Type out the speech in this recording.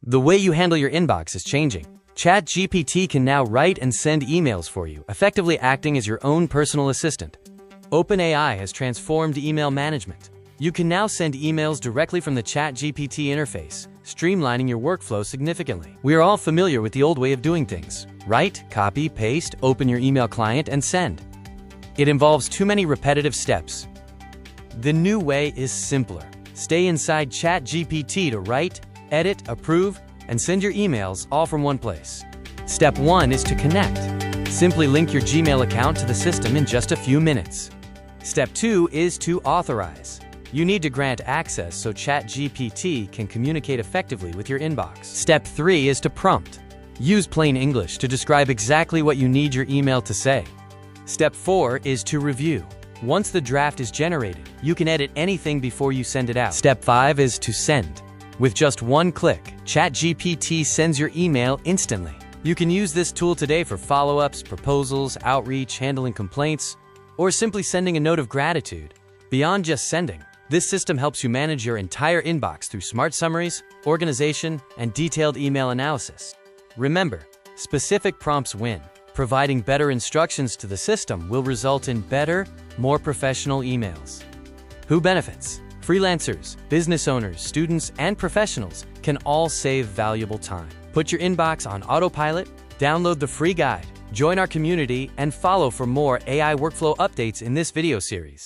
The way you handle your inbox is changing. ChatGPT can now write and send emails for you, effectively acting as your own personal assistant. OpenAI has transformed email management. You can now send emails directly from the ChatGPT interface, streamlining your workflow significantly. We are all familiar with the old way of doing things. Write, copy, paste, open your email client, and send. It involves too many repetitive steps. The new way is simpler. Stay inside ChatGPT to write, edit, approve, and send your emails all from one place. Step 1 is to connect. Simply link your Gmail account to the system in just a few minutes. Step 2 is to authorize. You need to grant access so ChatGPT can communicate effectively with your inbox. Step 3 is to prompt. Use plain English to describe exactly what you need your email to say. Step 4 is to review. Once the draft is generated, you can edit anything before you send it out. Step 5 is to send. With just one click, ChatGPT sends your email instantly. You can use this tool today for follow-ups, proposals, outreach, handling complaints, or simply sending a note of gratitude. Beyond just sending, this system helps you manage your entire inbox through smart summaries, organization, and detailed email analysis. Remember, specific prompts win. Providing better instructions to the system will result in better, more professional emails. Who benefits? Freelancers, business owners, students, and professionals can all save valuable time. Put your inbox on autopilot, download the free guide, join our community, and follow for more AI workflow updates in this video series.